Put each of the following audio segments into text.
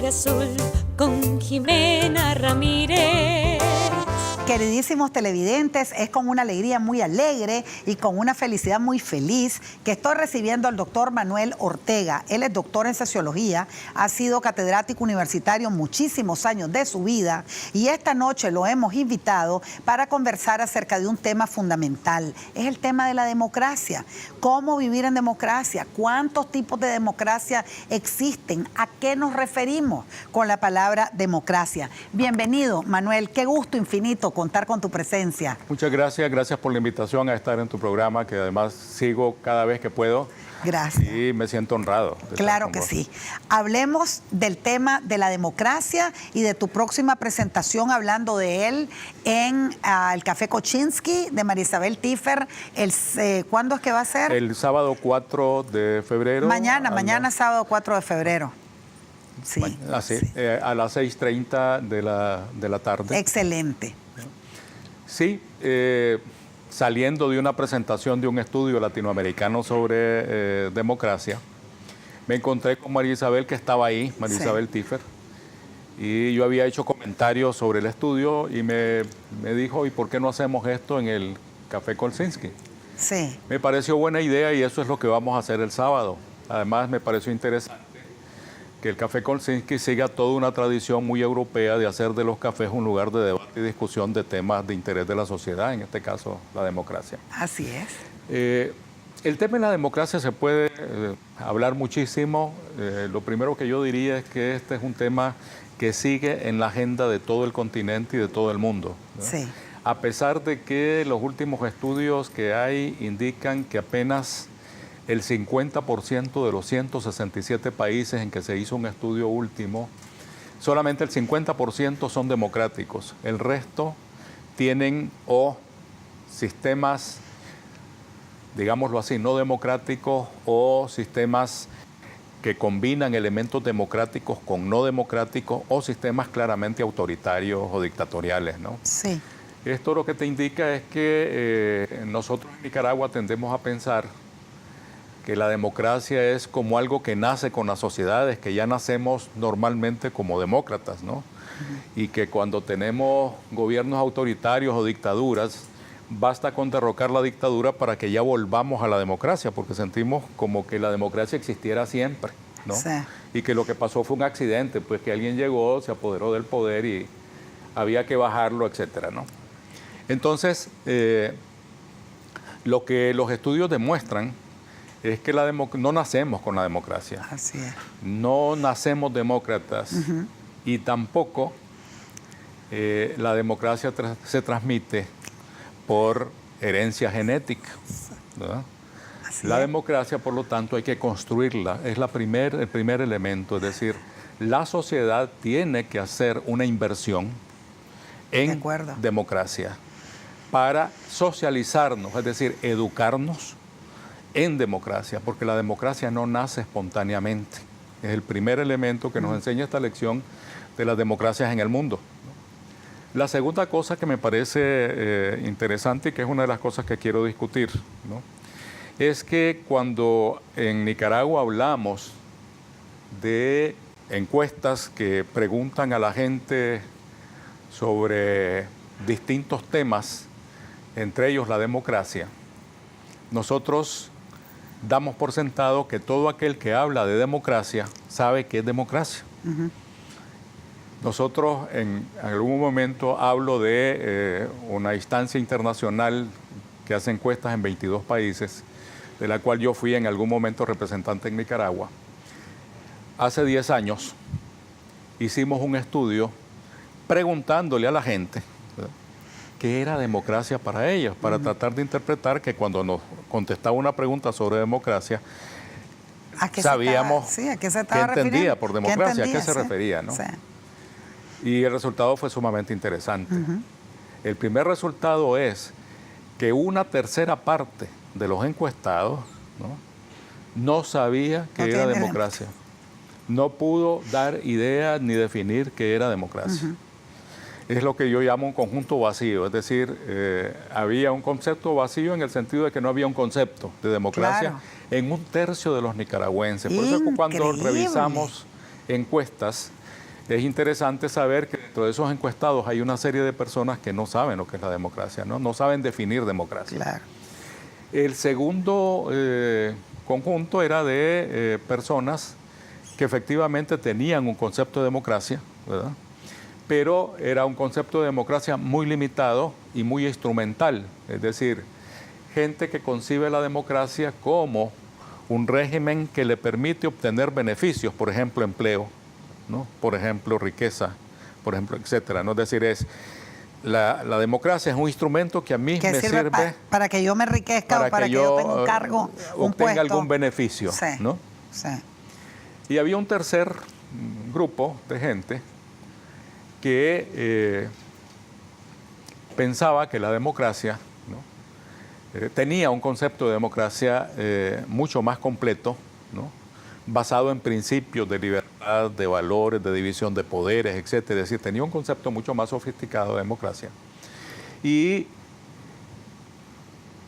de azul con Jimena Ramírez. Queridísimos televidentes, es con una alegría muy alegre y con una felicidad muy feliz que estoy recibiendo al doctor Manuel Ortega. Él es doctor en sociología, ha sido catedrático universitario muchísimos años de su vida y esta noche lo hemos invitado para conversar acerca de un tema fundamental. Es el tema de la democracia. ¿Cómo vivir en democracia? ¿Cuántos tipos de democracia existen? ¿A qué nos referimos con la palabra democracia? Bienvenido, Manuel. Qué gusto infinito contar con tu presencia. Muchas gracias, gracias por la invitación a estar en tu programa, que además sigo cada vez que puedo. Gracias. Y me siento honrado. Claro que sí. Hablemos del tema de la democracia y de tu próxima presentación hablando de él en el Café Kochinsky de María Isabel Tiffer. ¿Cuándo es que va a ser? El sábado 4 de febrero. Mañana sábado 4 de febrero. Sí. Así, Sí. A las 6:30 de la tarde. Excelente. Sí, saliendo de una presentación de un estudio latinoamericano sobre democracia, me encontré con María Isabel, que estaba ahí, María Isabel Tiffer, y yo había hecho comentarios sobre el estudio y me dijo, ¿y por qué no hacemos esto en el Café Kochinsky? Sí. Me pareció buena idea y eso es lo que vamos a hacer el sábado. Además, me pareció interesante que el Café Kochinsky siga toda una tradición muy europea de hacer de los cafés un lugar de debate y discusión de temas de interés de la sociedad, en este caso la democracia. Así es. El tema de la democracia se puede hablar muchísimo. Lo primero que yo diría es que este es un tema que sigue en la agenda de todo el continente y de todo el mundo, ¿no? Sí. A pesar de que los últimos estudios que hay indican que apenas el 50% de los 167 países en que se hizo un estudio último, solamente el 50% son democráticos. El resto tienen o sistemas, digámoslo así, no democráticos o sistemas que combinan elementos democráticos con no democráticos o sistemas claramente autoritarios o dictatoriales, ¿no? Sí. Esto lo que te indica es que nosotros en Nicaragua tendemos a pensar que la democracia es como algo que nace con las sociedades, que ya nacemos normalmente como demócratas, ¿no? Y que cuando tenemos gobiernos autoritarios o dictaduras, basta con derrocar la dictadura para que ya volvamos a la democracia, porque sentimos como que la democracia existiera siempre, ¿no? Sí. Y que lo que pasó fue un accidente, pues que alguien llegó, se apoderó del poder y había que bajarlo, etcétera, ¿no? Entonces, lo que los estudios demuestran es que no nacemos con la democracia. Así es. No nacemos demócratas y tampoco la democracia se transmite por herencia genética, ¿verdad? La democracia, por lo tanto, hay que construirla. Es el primer elemento. Es decir, la sociedad tiene que hacer una inversión en democracia para socializarnos, es decir, educarnos en democracia, porque la democracia no nace espontáneamente. Es el primer elemento que nos enseña esta lección de las democracias en el mundo. La segunda cosa que me parece interesante y que es una de las cosas que quiero discutir, ¿no?, es que cuando en Nicaragua hablamos de encuestas que preguntan a la gente sobre distintos temas, entre ellos la democracia, nosotros damos por sentado que todo aquel que habla de democracia sabe qué es democracia. Nosotros en algún momento hablo de una instancia internacional que hace encuestas en 22 países, de la cual yo fui en algún momento representante en Nicaragua. Hace 10 años hicimos un estudio preguntándole a la gente, ¿verdad?, qué era democracia para ellos, para tratar de interpretar que cuando nos contestaba una pregunta sobre democracia, sabíamos qué entendía por democracia, a qué se refería, ¿no? Sí. Y el resultado fue sumamente interesante. El primer resultado es que una tercera parte de los encuestados no sabía qué era democracia. No pudo dar idea ni definir qué era democracia. Es lo que yo llamo un conjunto vacío, es decir, había un concepto vacío en el sentido de que no había un concepto de democracia en un tercio de los nicaragüenses. Por eso cuando revisamos encuestas, es interesante saber que dentro de esos encuestados hay una serie de personas que no saben lo que es la democracia, no saben definir democracia. Claro. El segundo conjunto era de personas que efectivamente tenían un concepto de democracia, ¿verdad? Pero era un concepto de democracia muy limitado y muy instrumental, es decir, gente que concibe la democracia como un régimen que le permite obtener beneficios, por ejemplo, empleo, ¿no? Por ejemplo, riqueza, por ejemplo, etcétera, ¿no? Es decir, la democracia es un instrumento que a mí me sirve para que yo me enriquezca o para que yo tenga un cargo, un obtenga puesto. algún beneficio, Sí, ¿no? sí. Y había un tercer grupo de gente que pensaba que la democracia, ¿no? Tenía un concepto de democracia mucho más completo, ¿no? Basado en principios de libertad, de valores, de división de poderes, etc. Es decir, tenía un concepto mucho más sofisticado de democracia. Y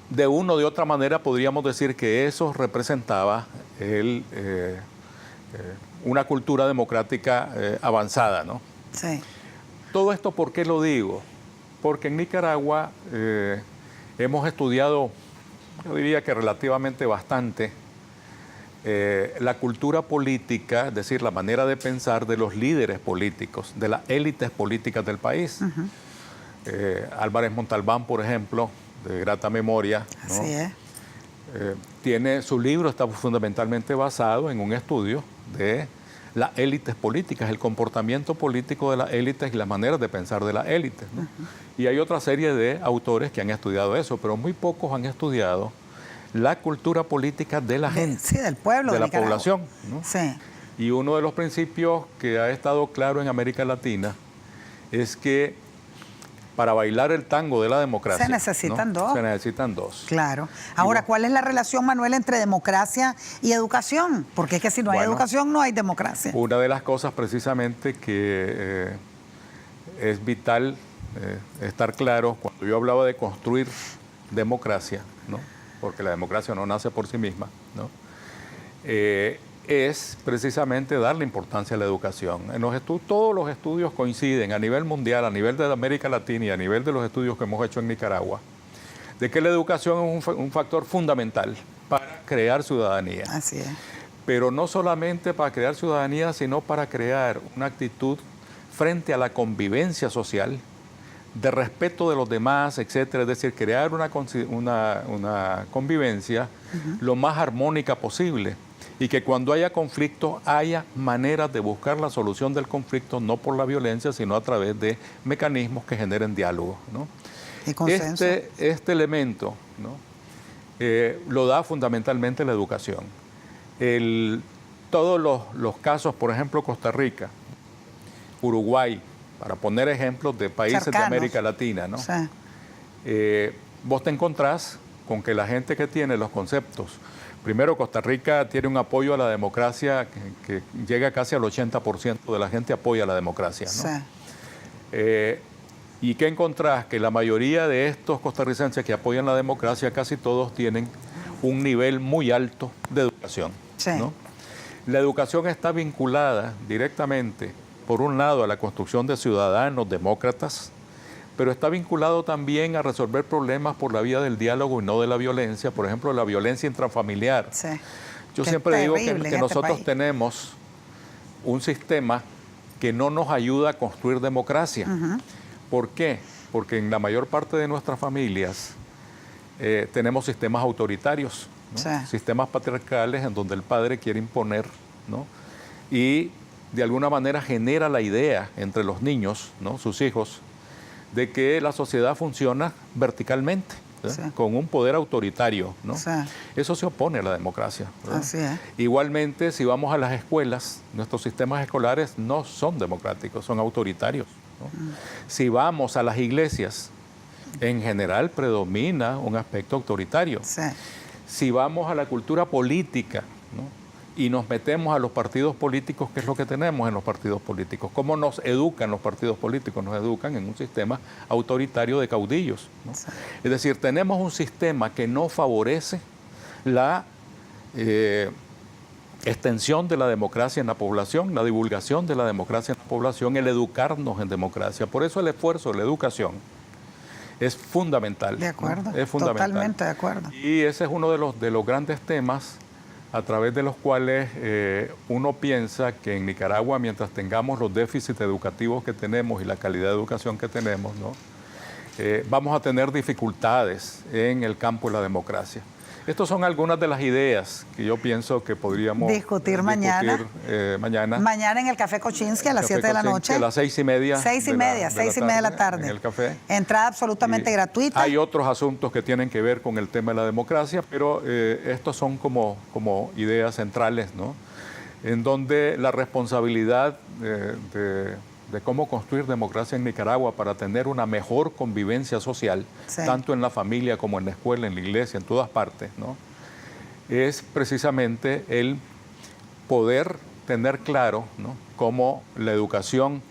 de una o de otra manera podríamos decir que eso representaba una cultura democrática avanzada, ¿no? Sí. Todo esto, ¿por qué lo digo? Porque en Nicaragua hemos estudiado, yo diría que relativamente bastante, la cultura política, es decir, la manera de pensar de los líderes políticos, de las élites políticas del país. Álvarez Montalbán, por ejemplo, de grata memoria, ¿no? Así es. Tiene su libro, está fundamentalmente basado en un estudio de las élites políticas, el comportamiento político de las élites y las maneras de pensar de las élites, ¿no? Y hay otra serie de autores que han estudiado eso, pero muy pocos han estudiado la cultura política de la gente, Sí, del pueblo, de la Nicaragua. población, ¿no? Sí. Y uno de los principios que ha estado claro en América Latina es que para bailar el tango de la democracia Se necesitan dos. Se necesitan dos. Claro. Ahora, ¿cuál es la relación, Manuel, entre democracia y educación? Porque es que si no hay educación, no hay democracia. Una de las cosas precisamente que es vital estar claro, cuando yo hablaba de construir democracia, ¿no? Porque la democracia no nace por sí misma, ¿no? Es precisamente darle importancia a la educación. Todos los estudios coinciden a nivel mundial, a nivel de América Latina y a nivel de los estudios que hemos hecho en Nicaragua, de que la educación es un factor fundamental para crear ciudadanía. Así es. Pero no solamente para crear ciudadanía, sino para crear una actitud frente a la convivencia social, de respeto de los demás, etcétera. Es decir, crear una convivencia lo más armónica posible y que cuando haya conflicto haya maneras de buscar la solución del conflicto, no por la violencia, sino a través de mecanismos que generen diálogo, ¿no? Y consenso. Este elemento, ¿no? Lo da fundamentalmente la educación. Todos los casos, por ejemplo, Costa Rica, Uruguay, para poner ejemplos de países cercanos de América Latina, ¿no? Sí. Vos te encontrás con que la gente que tiene los conceptos, primero Costa Rica tiene un apoyo a la democracia que llega casi al 80% de la gente apoya la democracia, ¿no? Sí. ¿Y qué encontrás? Que la mayoría de estos costarricenses que apoyan la democracia, casi todos tienen un nivel muy alto de educación, Sí. ¿no? La educación está vinculada directamente, por un lado, a la construcción de ciudadanos demócratas, pero está vinculado también a resolver problemas por la vía del diálogo y no de la violencia, por ejemplo, la violencia intrafamiliar. Sí. Yo Que siempre es digo terrible que en nosotros este país. tenemos un sistema que no nos ayuda a construir democracia. ¿Por qué? Porque en la mayor parte de nuestras familias tenemos sistemas autoritarios, ¿no? Sí. Sistemas patriarcales en donde el padre quiere imponer, ¿no? Y de alguna manera genera la idea entre los niños, ¿no? Sus hijos, de que la sociedad funciona verticalmente, Sí. con un poder autoritario, ¿no? Sí. Eso se opone a la democracia, ¿verdad? Así es. Igualmente, si vamos a las escuelas, nuestros sistemas escolares no son democráticos, son autoritarios, ¿no? Si vamos a las iglesias, en general predomina un aspecto autoritario. Sí. Si vamos a la cultura política, ¿no? Y nos metemos a los partidos políticos, ¿qué es lo que tenemos en los partidos políticos? ¿Cómo nos educan los partidos políticos? Nos educan en un sistema autoritario de caudillos, ¿no? Sí. Es decir, tenemos un sistema que no favorece la extensión de la democracia en la población, la divulgación de la democracia en la población, el educarnos en democracia. Por eso el esfuerzo de la educación es fundamental. De acuerdo, ¿no? Es fundamental. Totalmente de acuerdo. Y ese es uno de los grandes temas a través de los cuales uno piensa que en Nicaragua, mientras tengamos los déficits educativos que tenemos y la calidad de educación que tenemos, ¿no? Vamos a tener dificultades en el campo de la democracia. Estas son algunas de las ideas que yo pienso que podríamos discutir mañana. Mañana en el Café Kochinsky a las 7 de la noche. A las 6:30. 6:30 de la tarde. En el café. Entrada absolutamente gratuita. Hay otros asuntos que tienen que ver con el tema de la democracia, pero estos son como ideas centrales, ¿no? En donde la responsabilidad de cómo construir democracia en Nicaragua para tener una mejor convivencia social, sí, tanto en la familia como en la escuela, en la iglesia, en todas partes, ¿no? Es precisamente el poder tener claro, ¿no?, cómo la educación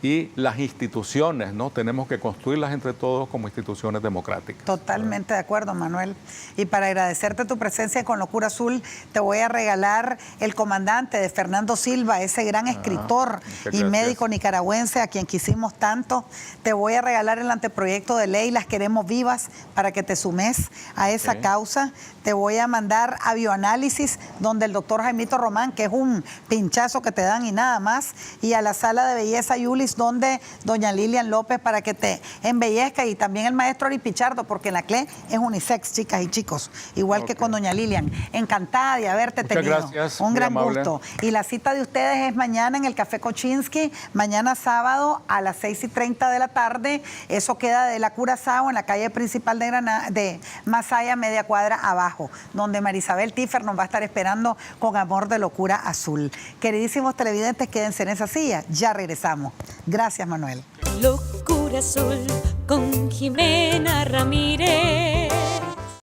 y las instituciones, ¿no?, tenemos que construirlas entre todos como instituciones democráticas. Totalmente de acuerdo, Manuel. Y para agradecerte tu presencia con Locura Azul, te voy a regalar El Comandante de Fernando Silva, ese gran escritor y médico nicaragüense a quien quisimos tanto. Te voy a regalar el anteproyecto de ley Las Queremos Vivas para que te sumes a esa causa. Te voy a mandar a Bioanálisis, donde el doctor Jaimito Román, que es un pinchazo que te dan y nada más, y a la Sala de Belleza Yulis, donde doña Lilian López, para que te embellezca, y también el maestro Ari Pichardo, porque la CLE es unisex, chicas y chicos, igual que con doña Lilian. Encantada de haberte tenido. Gracias, un gran amable gusto. Y la cita de ustedes es mañana en el Café Kochinsky, mañana sábado a las 6:30 de la tarde. Eso queda de la Curazao, en la calle principal de Masaya, media cuadra abajo, donde Marisabel Tiffer nos va a estar esperando con amor de Locura Azul. Queridísimos televidentes, quédense en esa silla, ya regresamos. Gracias, Manuel. Locura Azul con Jimena Ramírez.